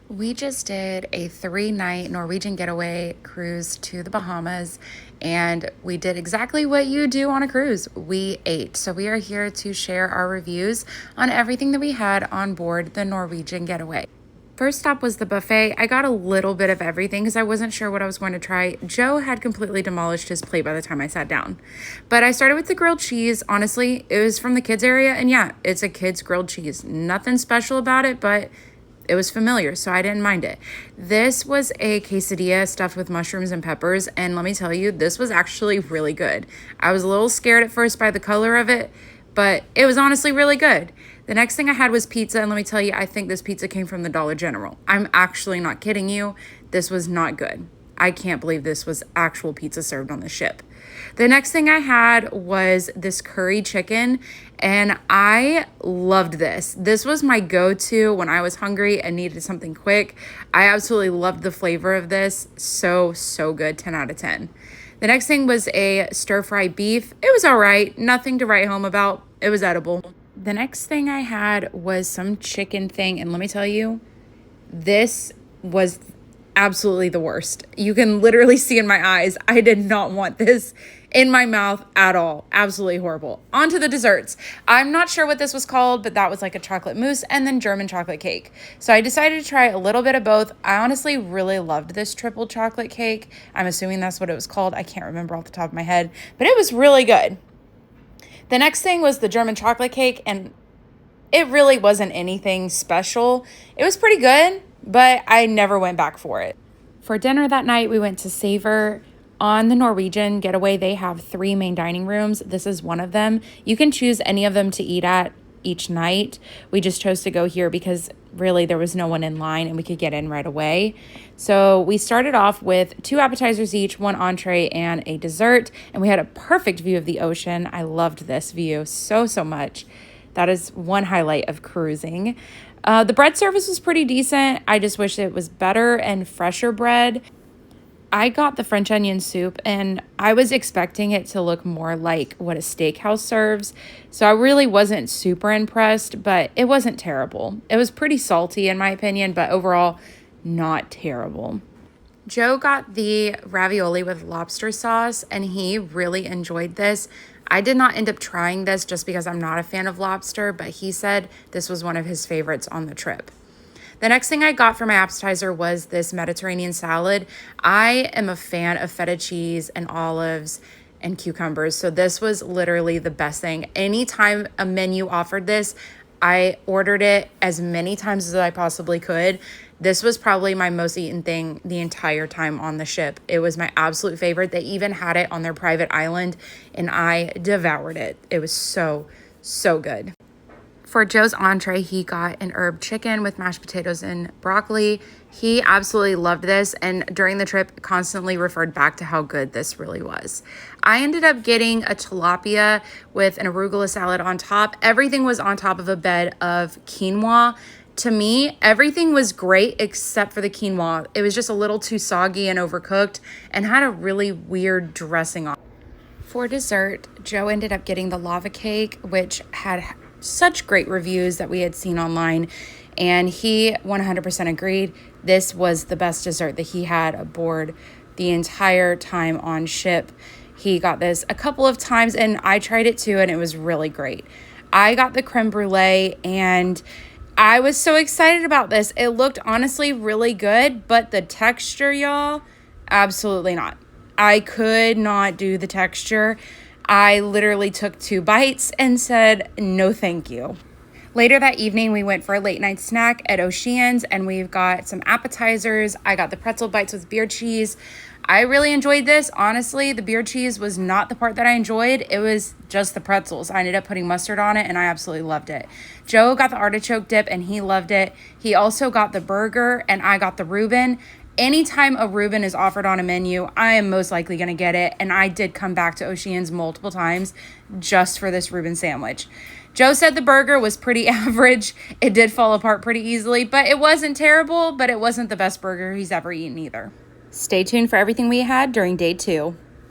We just did a 3-night Norwegian getaway cruise to the Bahamas, and we did exactly what you do on a cruise. We ate. So we are here to share our reviews on everything that we had on board the Norwegian getaway. First stop was the buffet. I got a little bit of everything because I wasn't sure what I was going to try. Joe had completely demolished his plate by the time I sat down. But I started with the grilled cheese. Honestly, it was from the kids area, and yeah, it's a kids grilled cheese. Nothing special about it, but it was familiar, so I didn't mind it. This was a quesadilla stuffed with mushrooms and peppers, and let me tell you, this was actually really good. I was a little scared at first by the color of it, but it was honestly really good. The next thing I had was pizza, and let me tell you, I think this pizza came from the Dollar General. I'm actually not kidding you. This was not good. I can't believe this was actual pizza served on the ship. The next thing I had was this curry chicken, and I loved this. This was my go-to when I was hungry and needed something quick. I absolutely loved the flavor of this. So good, 10 out of 10. The next thing was a stir-fry beef. It was all right, nothing to write home about. It was edible. The next thing I had was some chicken thing, and let me tell you, this was absolutely the worst. You can literally see in my eyes, I did not want this in my mouth at all. Absolutely horrible. On to the desserts. I'm not sure what this was called, but that was like a chocolate mousse and then German chocolate cake. So I decided to try a little bit of both. I honestly really loved this triple chocolate cake. I'm assuming that's what it was called. I can't remember off the top of my head, but it was really good. The next thing was the German chocolate cake, and it really wasn't anything special. It was pretty good, but I never went back for it. For dinner that night, we went to Savor. On the Norwegian getaway, they have 3 main dining rooms. This is one of them. You can choose any of them to eat at each night. We just chose to go here because really there was no one in line and we could get in right away. So we started off with 2 appetizers each, 1 entree and a dessert, and we had a perfect view of the ocean. I loved this view so much. That is one highlight of cruising. The bread service was pretty decent. I just wish it was better and fresher bread. I got the French onion soup, and I was expecting it to look more like what a steakhouse serves. So I really wasn't super impressed, but it wasn't terrible. It was pretty salty in my opinion, but overall, not terrible. Joe got the ravioli with lobster sauce, and he really enjoyed this. I did not end up trying this just because I'm not a fan of lobster, but he said this was one of his favorites on the trip. The next thing I got for my appetizer was this Mediterranean salad. I am a fan of feta cheese and olives and cucumbers, so this was literally the best thing. Anytime a menu offered this, I ordered it as many times as I possibly could. This was probably my most eaten thing the entire time on the ship. It was my absolute favorite. They even had it on their private island, and I devoured it. It was so good. For Joe's entree, he got an herb chicken with mashed potatoes and broccoli. He absolutely loved this, and during the trip constantly referred back to how good this really was. I ended up getting a tilapia with an arugula salad on top. Everything was on top of a bed of quinoa. To me, everything was great except for the quinoa. It was just a little too soggy and overcooked and had a really weird dressing on it. For dessert, Joe ended up getting the lava cake, which had such great reviews that we had seen online, and he 100% agreed. This was the best dessert that he had aboard the entire time on ship. He got this a couple of times, and I tried it too, and it was really great. I got the creme brulee, and I was so excited about this. It looked honestly really good, but the texture, y'all, absolutely not. I could not do the texture. I literally took 2 bites and said, no, thank you. Later that evening, we went for a late night snack at Ocean's, and we've got some appetizers. I got the pretzel bites with beer cheese. I really enjoyed this. Honestly, the beer cheese was not the part that I enjoyed. It was just the pretzels. I ended up putting mustard on it, and I absolutely loved it. Joe got the artichoke dip, and he loved it. He also got the burger, and I got the Reuben. Anytime a Reuben is offered on a menu, I am most likely going to get it, and I did come back to Ocean's multiple times just for this Reuben sandwich. Joe said the burger was pretty average. It did fall apart pretty easily, but it wasn't terrible, but it wasn't the best burger he's ever eaten either. Stay tuned for everything we had during day 2.